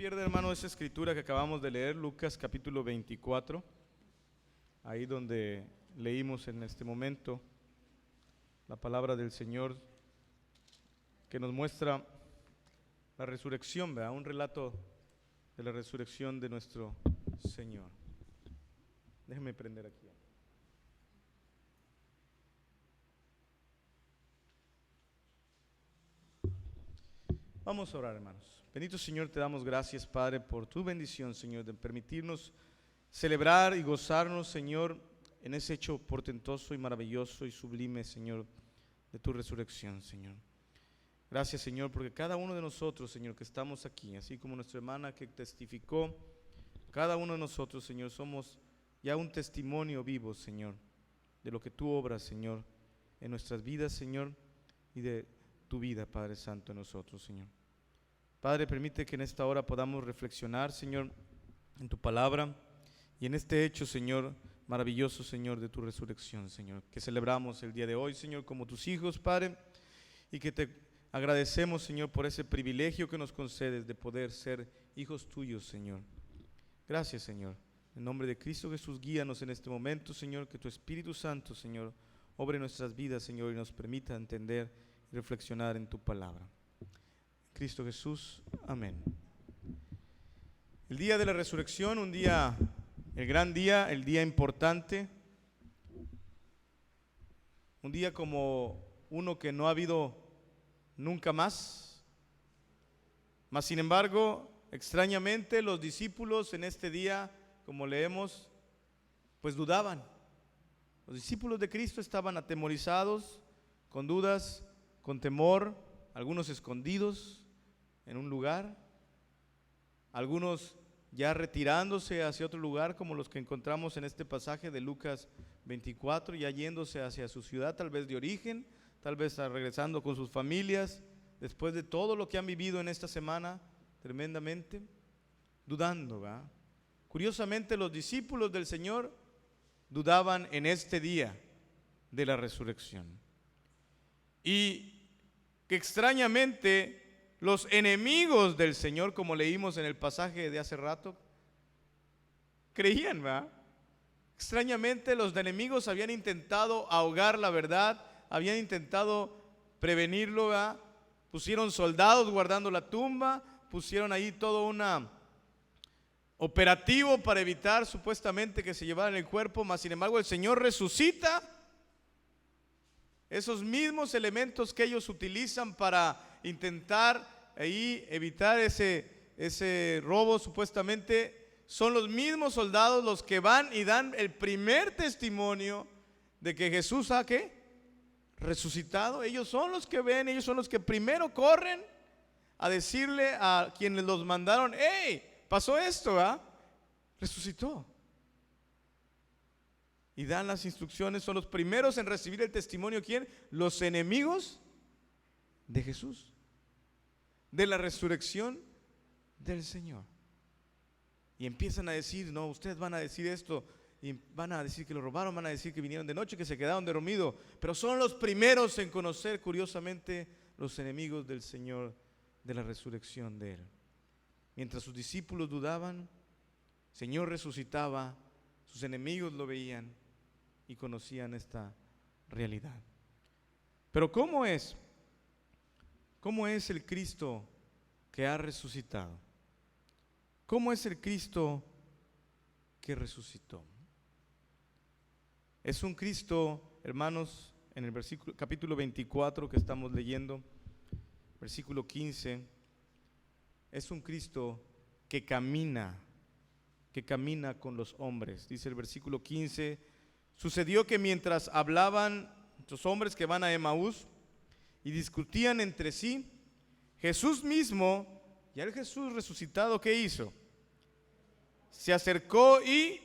pierda, hermano, esa escritura que acabamos de leer, Lucas capítulo 24, ahí donde leímos en este momento la palabra del Señor que nos muestra la resurrección, ¿verdad? Un relato de la resurrección de nuestro Señor. Déjeme prender aquí. Vamos a orar, hermanos. Bendito Señor, te damos gracias, Padre, por tu bendición, Señor, de permitirnos celebrar y gozarnos, Señor, en ese hecho portentoso y maravilloso y sublime, Señor, de tu resurrección, Señor. Gracias, Señor, porque cada uno de nosotros, Señor, que estamos aquí, así como nuestra hermana que testificó, cada uno de nosotros, Señor, somos ya un testimonio vivo, Señor, de lo que tú obras, Señor, en nuestras vidas, Señor, y de tu vida, Padre Santo, en nosotros, Señor. Padre, permite que en esta hora podamos reflexionar, Señor, en tu palabra y en este hecho, Señor, maravilloso, Señor, de tu resurrección, Señor, que celebramos el día de hoy, Señor, como tus hijos, Padre, y que te agradecemos, Señor, por ese privilegio que nos concedes de poder ser hijos tuyos, Señor. Gracias, Señor. En nombre de Cristo Jesús, guíanos en este momento, Señor, que tu Espíritu Santo, Señor, obre en nuestras vidas, Señor, y nos permita entender y reflexionar en tu palabra. Cristo Jesús, amén. El día de la resurrección, un día, el gran día, el día importante, un día como uno que no ha habido nunca más. Mas sin embargo, extrañamente los discípulos en este día, como leemos, pues dudaban. Los discípulos de Cristo estaban atemorizados, con dudas, con temor, algunos escondidos en un lugar, algunos ya retirándose hacia otro lugar, como los que encontramos en este pasaje de Lucas 24, ya yéndose hacia su ciudad, tal vez de origen, tal vez regresando con sus familias, después de todo lo que han vivido en esta semana, tremendamente, dudando, ¿verdad? Curiosamente, los discípulos del Señor dudaban en este día de la resurrección. Y que extrañamente los enemigos del Señor, como leímos en el pasaje de hace rato, creían, ¿verdad? Extrañamente los enemigos habían intentado ahogar la verdad, habían intentado prevenirlo, ¿verdad? Pusieron soldados guardando la tumba, pusieron ahí todo un operativo para evitar supuestamente que se llevaran el cuerpo, mas sin embargo el Señor resucita. Esos mismos elementos que ellos utilizan para intentar ahí evitar ese robo supuestamente, son los mismos soldados los que van y dan el primer testimonio de que Jesús ha ¿qué? Resucitado. Ellos son los que ven, ellos son los que primero corren a decirle a quienes los mandaron: ¡hey! Pasó esto, ¿ah? Resucitó. Y dan las instrucciones, son los primeros en recibir el testimonio. ¿Quién? Los enemigos de Jesús, de la resurrección del Señor. Y empiezan a decir: no, ustedes van a decir esto, y van a decir que lo robaron, van a decir que vinieron de noche, que se quedaron dormidos, pero son los primeros en conocer, curiosamente, los enemigos del Señor, de la resurrección de Él. Mientras sus discípulos dudaban, el Señor resucitaba, sus enemigos lo veían y conocían esta realidad. Pero ¿cómo es el Cristo que ha resucitado? ¿Cómo es el Cristo que resucitó? Es un Cristo, hermanos, en el capítulo 24 que estamos leyendo, versículo 15, es un Cristo que camina con los hombres. Dice el versículo 15: sucedió que mientras hablaban los hombres que van a Emaús y discutían entre sí, Jesús mismo, ya el Jesús resucitado, ¿qué hizo? Se acercó y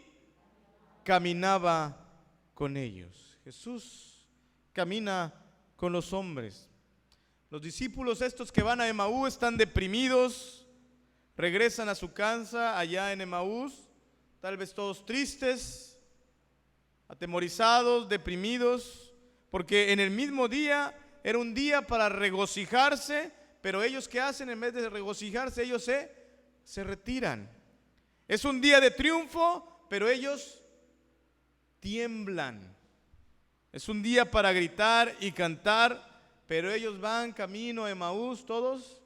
caminaba con ellos. Jesús camina con los hombres. Los discípulos estos que van a Emaús están deprimidos, regresan a su casa allá en Emaús, tal vez todos tristes, atemorizados, deprimidos, porque en el mismo día era un día para regocijarse, pero ellos ¿qué hacen? En vez de regocijarse, ellos se se retiran. Es un día de triunfo, pero ellos tiemblan. Es un día para gritar y cantar, pero ellos van camino a Emaús todos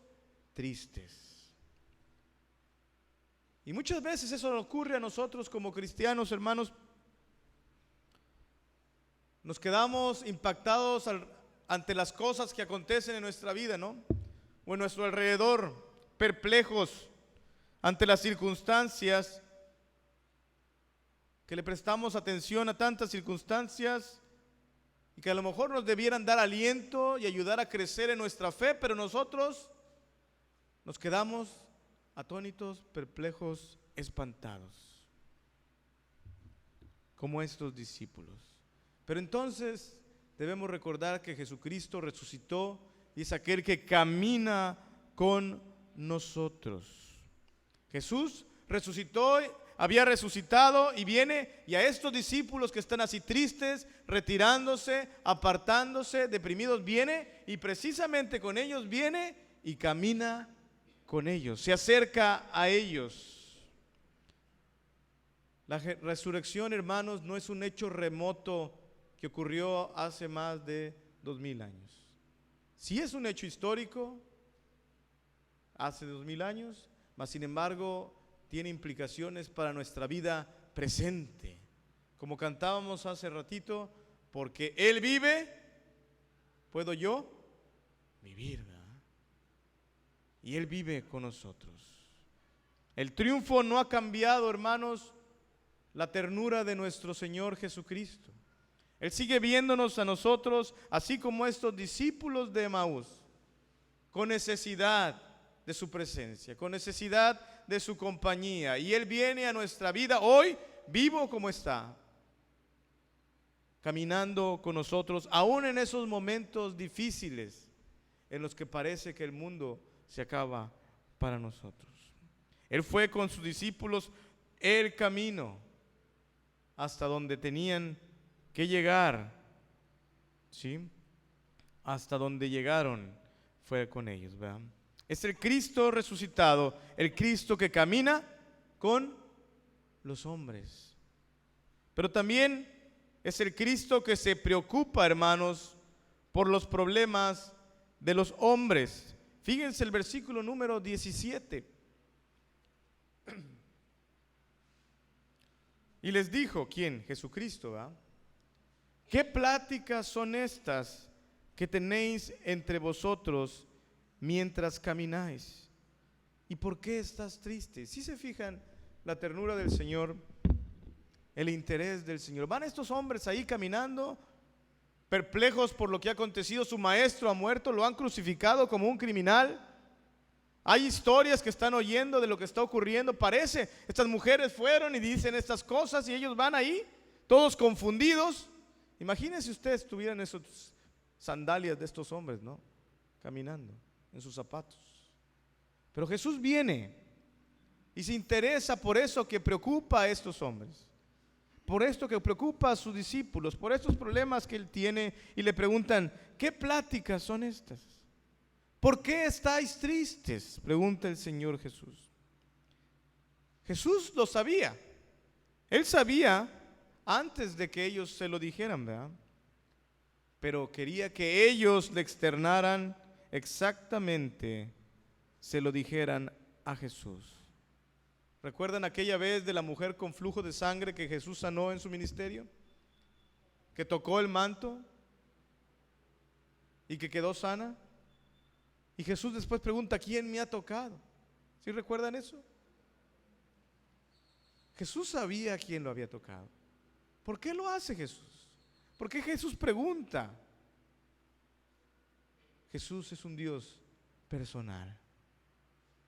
tristes. Y muchas veces eso nos ocurre a nosotros como cristianos, hermanos. Nos quedamos impactados ante las cosas que acontecen en nuestra vida, ¿no? O en nuestro alrededor, perplejos ante las circunstancias, que le prestamos atención a tantas circunstancias y que a lo mejor nos debieran dar aliento y ayudar a crecer en nuestra fe, pero nosotros nos quedamos atónitos, perplejos, espantados, como estos discípulos. Pero entonces debemos recordar que Jesucristo resucitó y es aquel que camina con nosotros. Jesús resucitó, había resucitado y viene, y a estos discípulos que están así tristes, retirándose, apartándose, deprimidos, viene y precisamente con ellos viene y camina con ellos, se acerca a ellos. La resurrección, hermanos, no es un hecho remoto que ocurrió hace más de 2000 años. Sí es un hecho histórico, hace 2000 años, mas sin embargo tiene implicaciones para nuestra vida presente. Como cantábamos hace ratito, porque Él vive, puedo yo vivir, ¿verdad? Y Él vive con nosotros. El triunfo no ha cambiado, hermanos, la ternura de nuestro Señor Jesucristo. Él sigue viéndonos a nosotros, así como estos discípulos de Emaús, con necesidad de su presencia, con necesidad de su compañía. Y Él viene a nuestra vida hoy, vivo como está, caminando con nosotros, aún en esos momentos difíciles en los que parece que el mundo se acaba para nosotros. Él fue con sus discípulos el camino hasta donde tenían que llegar, ¿sí? Hasta donde llegaron fue con ellos, ¿verdad? Es el Cristo resucitado, el Cristo que camina con los hombres. Pero también es el Cristo que se preocupa, hermanos, por los problemas de los hombres. Fíjense el versículo número 17. Y les dijo, ¿quién? Jesucristo, ¿verdad? ¿Qué pláticas son estas que tenéis entre vosotros mientras camináis? ¿Y por qué estás triste? Si se fijan la ternura del Señor, el interés del Señor. Van estos hombres ahí caminando, perplejos por lo que ha acontecido. Su maestro ha muerto, lo han crucificado como un criminal. Hay historias que están oyendo de lo que está ocurriendo. Parece, estas mujeres fueron y dicen estas cosas y ellos van ahí, todos confundidos. Imagínense ustedes tuvieran esas sandalias de estos hombres, ¿no? Caminando en sus zapatos. Pero Jesús viene y se interesa por eso que preocupa a estos hombres, por esto que preocupa a sus discípulos, por estos problemas que Él tiene, y le preguntan, ¿qué pláticas son estas? ¿Por qué estáis tristes?, pregunta el Señor Jesús. Jesús lo sabía. Él sabía antes de que ellos se lo dijeran, ¿verdad? Pero quería que ellos le externaran exactamente, se lo dijeran a Jesús. ¿Recuerdan aquella vez de la mujer con flujo de sangre que Jesús sanó en su ministerio? Que tocó el manto y que quedó sana. Y Jesús después pregunta, ¿quién me ha tocado? ¿Sí recuerdan eso? Jesús sabía quién lo había tocado. ¿Por qué lo hace Jesús? ¿Por qué Jesús pregunta? Jesús es un Dios personal.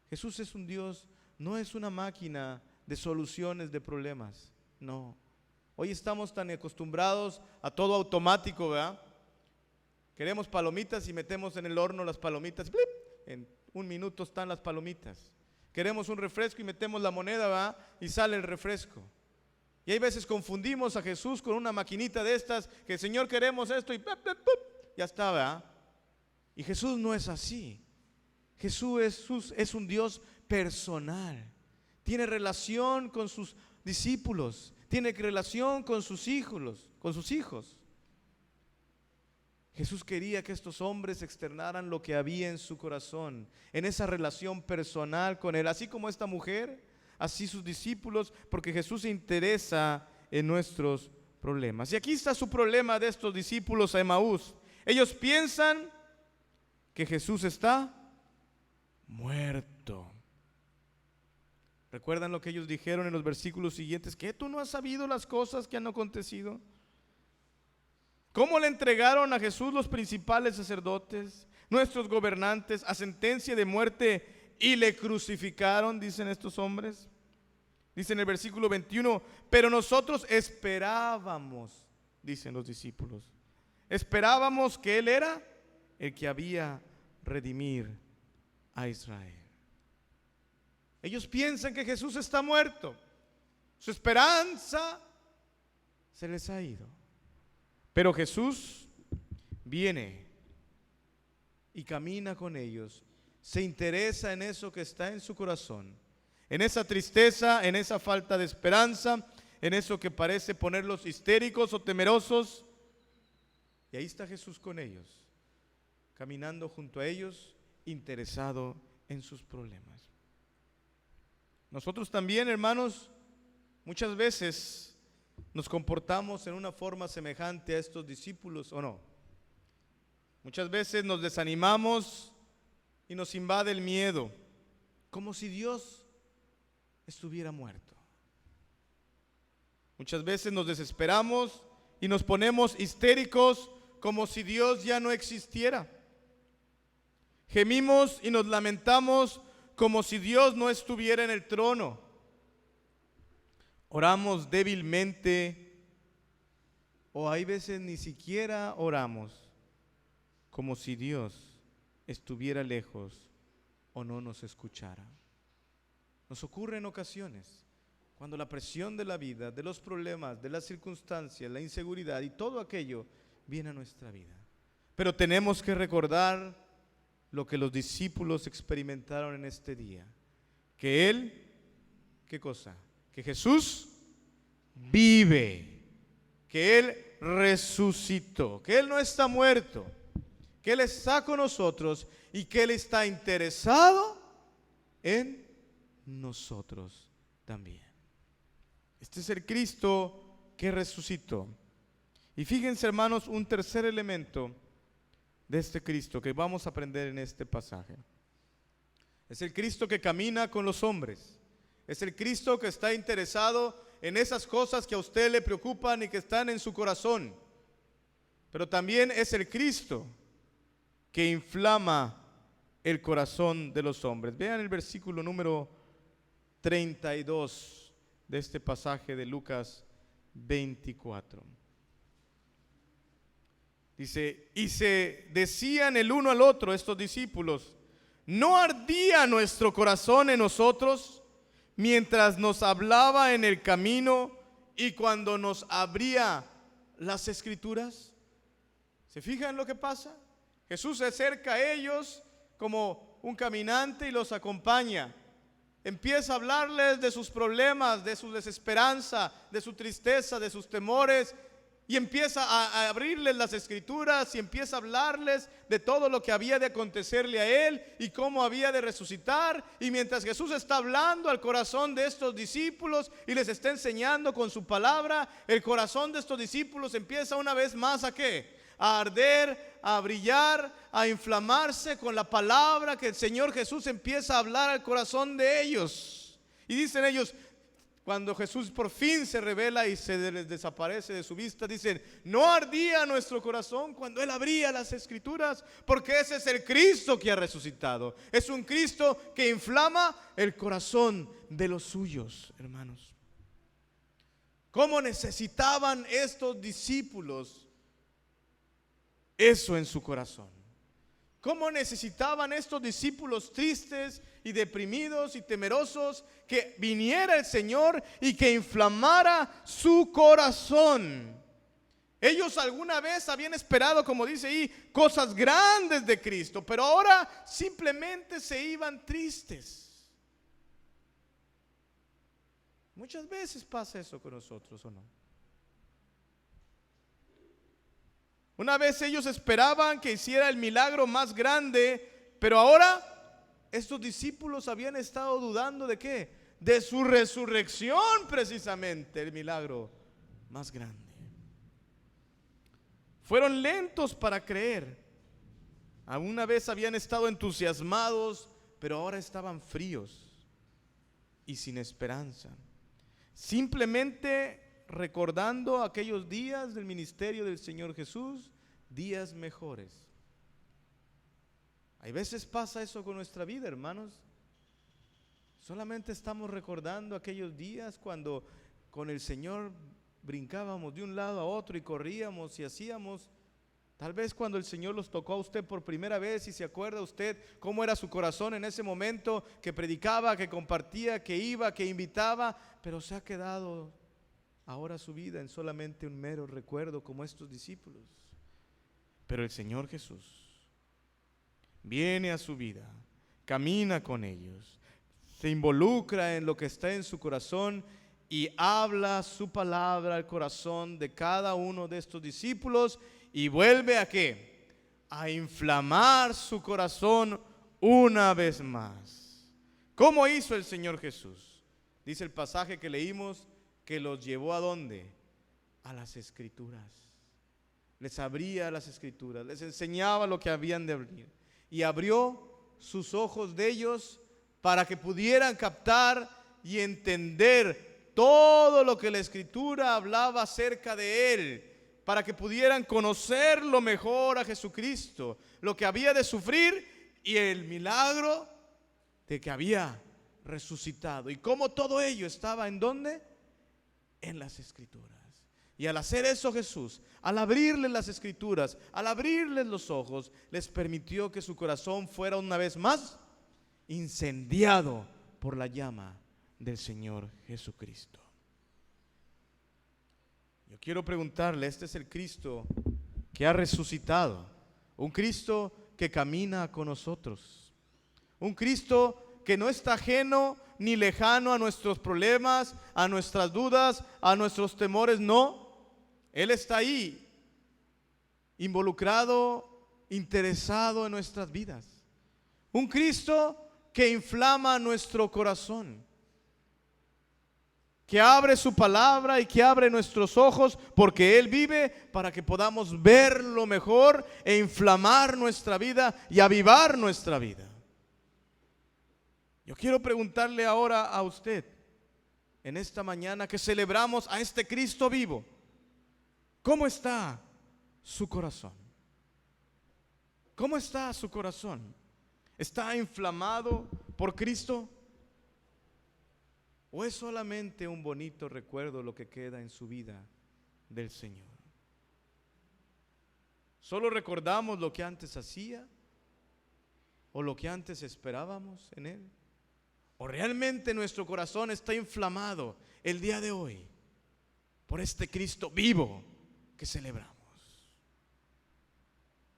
Jesús es un Dios, no es una máquina de soluciones de problemas. No. Hoy estamos tan acostumbrados a todo automático, ¿verdad? Queremos palomitas y metemos en el horno las palomitas. ¡Blip! En un minuto están las palomitas. Queremos un refresco y metemos la moneda, ¿verdad? Y sale el refresco. Y hay veces confundimos a Jesús con una maquinita de estas, que Señor queremos esto y ¡pup, pup, pup! Ya está, ¿verdad? Y Jesús no es así. Jesús es un Dios personal. Tiene relación con sus discípulos, tiene relación con sus hijos. Jesús quería que estos hombres externaran lo que había en su corazón, en esa relación personal con Él, así como esta mujer, así sus discípulos, porque Jesús se interesa en nuestros problemas. Y aquí está su problema de estos discípulos a Emaús. Ellos piensan que Jesús está muerto. ¿Recuerdan lo que ellos dijeron en los versículos siguientes? ¿Que tú no has sabido las cosas que han acontecido? ¿Cómo le entregaron a Jesús los principales sacerdotes, nuestros gobernantes, a sentencia de muerte y le crucificaron? Dicen estos hombres. Dice en el versículo 21, pero nosotros esperábamos, dicen los discípulos, esperábamos que Él era el que había redimir a Israel. Ellos piensan que Jesús está muerto. Su esperanza se les ha ido. Pero Jesús viene y camina con ellos. Se interesa en eso que está en su corazón. En esa tristeza, en esa falta de esperanza, en eso que parece ponerlos histéricos o temerosos. Y ahí está Jesús con ellos, caminando junto a ellos, interesado en sus problemas. Nosotros también, hermanos, muchas veces nos comportamos en una forma semejante a estos discípulos, ¿o no? Muchas veces nos desanimamos y nos invade el miedo, como si Dios estuviera muerto. Muchas veces nos desesperamos y nos ponemos histéricos, como si Dios ya no existiera. Gemimos y nos lamentamos como si Dios no estuviera en el trono. Oramos débilmente, o hay veces ni siquiera oramos, como si Dios estuviera lejos o no nos escuchara. Nos ocurre en ocasiones, cuando la presión de la vida, de los problemas, de las circunstancias, la inseguridad y todo aquello viene a nuestra vida. Pero tenemos que recordar lo que los discípulos experimentaron en este día, que Él, ¿qué cosa? Que Jesús vive, que Él resucitó, que Él no está muerto, que Él está con nosotros y que Él está interesado en nosotros también. Este es el Cristo que resucitó. Y fíjense, hermanos, un tercer elemento de este Cristo que vamos a aprender en este pasaje. Es el Cristo que camina con los hombres. Es el Cristo que está interesado en esas cosas que a usted le preocupan y que están en su corazón. Pero también es el Cristo que inflama el corazón de los hombres. Vean el versículo número 32 de este pasaje de Lucas 24. Dice, y se decían el uno al otro, estos discípulos, ¿no ardía nuestro corazón en nosotros mientras nos hablaba en el camino y cuando nos abría las escrituras? ¿Se fijan lo que pasa? Jesús se acerca a ellos como un caminante y los acompaña. Empieza a hablarles de sus problemas, de su desesperanza, de su tristeza, de sus temores, y empieza a abrirles las escrituras y empieza a hablarles de todo lo que había de acontecerle a Él y cómo había de resucitar. Y mientras Jesús está hablando al corazón de estos discípulos y les está enseñando con su palabra, el corazón de estos discípulos empieza una vez más ¿a qué? A arder, a brillar, a inflamarse con la palabra que el Señor Jesús empieza a hablar al corazón de ellos. Y dicen ellos, cuando Jesús por fin se revela y se les desaparece de su vista, dicen, ¿no ardía nuestro corazón cuando Él abría las escrituras? Porque ese es el Cristo que ha resucitado. Es un Cristo que inflama el corazón de los suyos, hermanos. ¿Cómo necesitaban estos discípulos eso en su corazón? ¿Cómo necesitaban estos discípulos tristes y deprimidos y temerosos que viniera el Señor y que inflamara su corazón? Ellos alguna vez habían esperado, como dice ahí, cosas grandes de Cristo, pero ahora simplemente se iban tristes. Muchas veces pasa eso con nosotros, ¿o no? Una vez ellos esperaban que hiciera el milagro más grande, pero ahora estos discípulos habían estado dudando ¿de qué? De su resurrección, precisamente, el milagro más grande. Fueron lentos para creer. Una vez habían estado entusiasmados, pero ahora estaban fríos y sin esperanza. Simplemente recordando aquellos días del ministerio del Señor Jesús, días mejores. Hay veces pasa eso con nuestra vida, hermanos. Solamente estamos recordando aquellos días cuando con el Señor brincábamos de un lado a otro y corríamos y hacíamos. Tal vez cuando el Señor los tocó a usted por primera vez y se acuerda usted cómo era su corazón en ese momento, que predicaba, que compartía, que iba, que invitaba, pero se ha quedado ahora su vida en solamente un mero recuerdo como estos discípulos. Pero el Señor Jesús viene a su vida, camina con ellos, se involucra en lo que está en su corazón y habla su palabra al corazón de cada uno de estos discípulos y vuelve a ¿qué? A inflamar su corazón una vez más. ¿Cómo hizo el Señor Jesús? Dice el pasaje que leímos que los llevó ¿a dónde? A las Escrituras. Les abría las Escrituras, les enseñaba lo que habían de abrir y abrió sus ojos de ellos para que pudieran captar y entender todo lo que la Escritura hablaba acerca de Él, para que pudieran conocerlo mejor a Jesucristo, lo que había de sufrir y el milagro de que había resucitado. Y cómo todo ello estaba ¿en dónde? En las Escrituras. Y al hacer eso Jesús, al abrirles las Escrituras, al abrirles los ojos, les permitió que su corazón fuera una vez más incendiado por la llama del Señor Jesucristo. Yo quiero preguntarle, este es el Cristo que ha resucitado, un Cristo que camina con nosotros, un Cristo que no está ajeno ni lejano a nuestros problemas, a nuestras dudas, a nuestros temores, no. Él está ahí, involucrado, interesado en nuestras vidas. Un Cristo que inflama nuestro corazón, que abre su palabra y que abre nuestros ojos, porque Él vive para que podamos verlo mejor e inflamar nuestra vida y avivar nuestra vida. Yo quiero preguntarle ahora a usted, en esta mañana que celebramos a este Cristo vivo, ¿cómo está su corazón? ¿Cómo está su corazón? ¿Está inflamado por Cristo? ¿O es solamente un bonito recuerdo lo que queda en su vida del Señor? ¿Solo recordamos lo que antes hacía? ¿O lo que antes esperábamos en Él? ¿O realmente nuestro corazón está inflamado el día de hoy por este Cristo vivo que celebramos?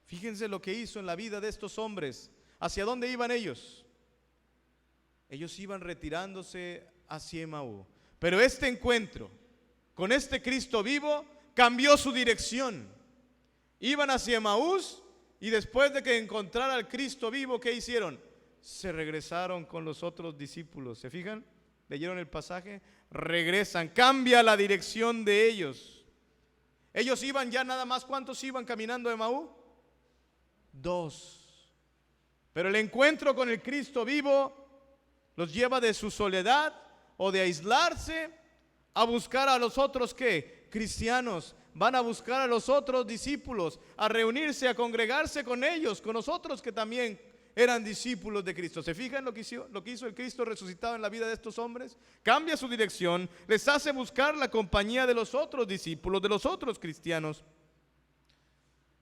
Fíjense lo que hizo en la vida de estos hombres. ¿Hacia dónde iban ellos? Ellos iban retirándose hacia Emaú. Pero este encuentro con este Cristo vivo cambió su dirección. Iban hacia Emaús y después de que encontraran al Cristo vivo, ¿qué hicieron? Se regresaron con los otros discípulos. ¿Se fijan? ¿Leyeron el pasaje? Regresan, cambia la dirección de ellos. Ellos iban ya nada más, ¿cuántos iban caminando a Emaú? 2. Pero el encuentro con el Cristo vivo los lleva de su soledad o de aislarse a buscar a los otros ¿qué? Cristianos. Van a buscar a los otros discípulos, a reunirse, a congregarse con ellos, con nosotros que también eran discípulos de Cristo. ¿Se fijan lo que hizo el Cristo resucitado en la vida de estos hombres? Cambia su dirección, les hace buscar la compañía de los otros discípulos, de los otros cristianos,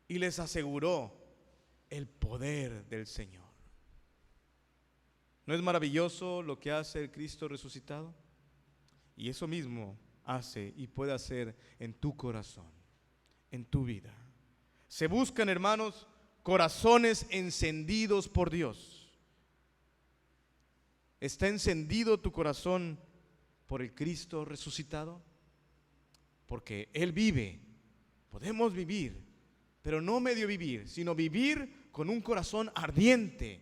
y les aseguró el poder del Señor. ¿No es maravilloso lo que hace el Cristo resucitado? Y eso mismo hace y puede hacer en tu corazón, en tu vida. Se buscan, hermanos, corazones encendidos por Dios. ¿Está encendido tu corazón por el Cristo resucitado? Porque Él vive. Podemos vivir, pero no medio vivir, sino vivir con un corazón ardiente,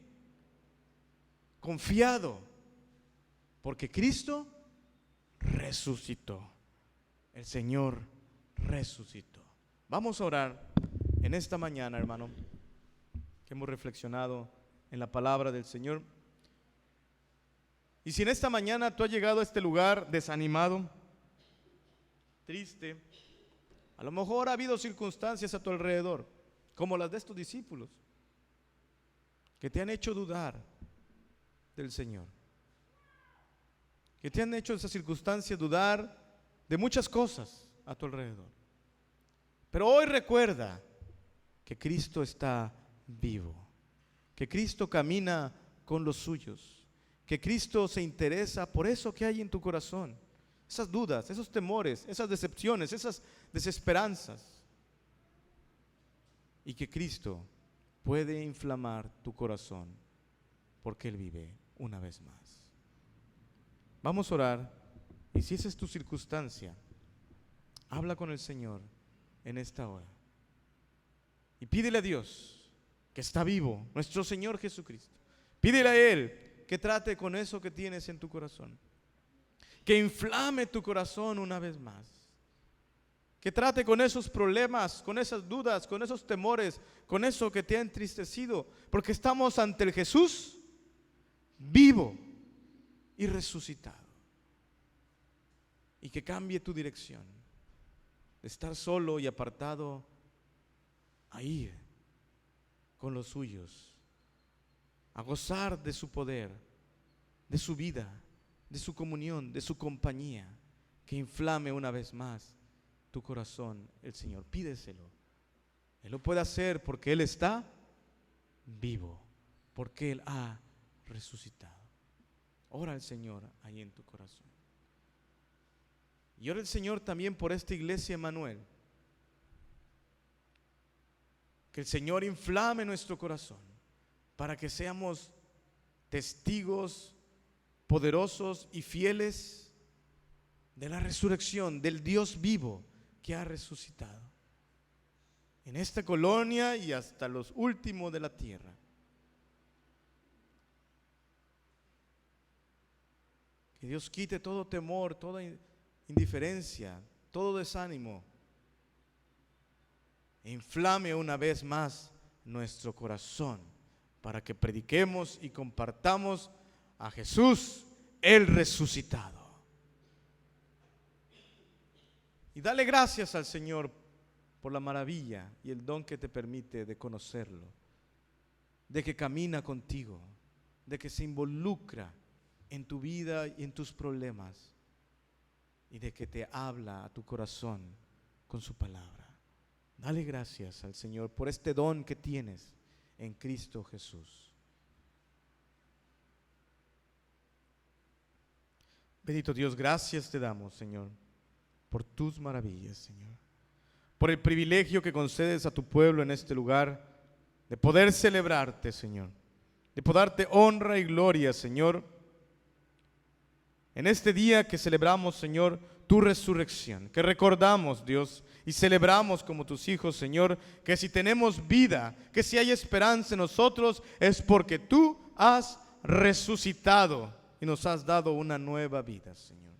confiado, porque Cristo resucitó. El Señor resucitó. Vamos a orar en esta mañana, hermano, que hemos reflexionado en la palabra del Señor. Y si en esta mañana tú has llegado a este lugar desanimado, triste, a lo mejor ha habido circunstancias a tu alrededor, como las de estos discípulos, que te han hecho dudar del Señor, que te han hecho esas circunstancias dudar de muchas cosas a tu alrededor. Pero hoy recuerda que Cristo está vivo, que Cristo camina con los suyos, que Cristo se interesa por eso que hay en tu corazón, esas dudas, esos temores, esas decepciones, esas desesperanzas, y que Cristo puede inflamar tu corazón porque Él vive una vez más. Vamos a orar, y si esa es tu circunstancia, habla con el Señor en esta hora y pídele a Dios que está vivo, nuestro Señor Jesucristo. Pídele a Él que trate con eso que tienes en tu corazón, que inflame tu corazón una vez más, que trate con esos problemas, con esas dudas, con esos temores, con eso que te ha entristecido, porque estamos ante el Jesús vivo y resucitado. Y que cambie tu dirección de estar solo y apartado a ir con los suyos, a gozar de su poder, de su vida, de su comunión, de su compañía, que inflame una vez más tu corazón el Señor. Pídeselo. Él lo puede hacer porque Él está vivo, porque Él ha resucitado. Ora al Señor ahí en tu corazón. Y ora el Señor también por esta iglesia Emmanuel. Que el Señor inflame nuestro corazón para que seamos testigos poderosos y fieles de la resurrección del Dios vivo que ha resucitado en esta colonia y hasta los últimos de la tierra. Que Dios quite todo temor, toda indiferencia, todo desánimo, e inflame una vez más nuestro corazón para que prediquemos y compartamos a Jesús, el resucitado. Y dale gracias al Señor por la maravilla y el don que te permite de conocerlo, de que camina contigo, de que se involucra en tu vida y en tus problemas, y de que te habla a tu corazón con su palabra. Dale gracias al Señor por este don que tienes en Cristo Jesús. Bendito Dios, gracias te damos, Señor, por tus maravillas, Señor, por el privilegio que concedes a tu pueblo en este lugar de poder celebrarte, Señor, de poder darte honra y gloria, Señor, en este día que celebramos, Señor, tu resurrección, que recordamos, Dios, y celebramos como tus hijos, Señor, que si tenemos vida, que si hay esperanza en nosotros, es porque tú has resucitado y nos has dado una nueva vida, Señor.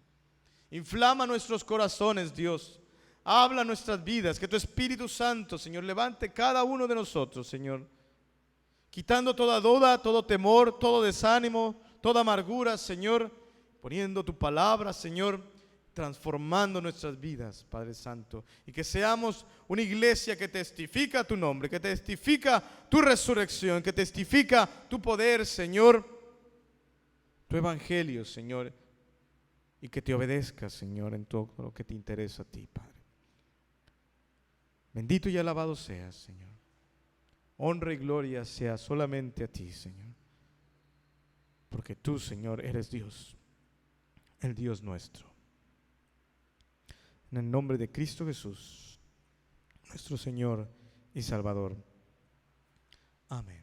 Inflama nuestros corazones, Dios. Habla nuestras vidas, que tu Espíritu Santo, Señor, levante cada uno de nosotros, Señor, quitando toda duda, todo temor, todo desánimo, toda amargura, Señor, poniendo tu palabra, Señor, transformando nuestras vidas, Padre Santo, y que seamos una iglesia que testifica tu nombre, que testifica tu resurrección, que testifica tu poder, Señor, tu evangelio, Señor, y que te obedezca, Señor, en todo lo que te interesa a ti, Padre. Bendito y alabado seas, Señor. Honra y gloria sea solamente a ti, Señor, porque tú, Señor, eres Dios, el Dios nuestro. En el nombre de Cristo Jesús, nuestro Señor y Salvador. Amén.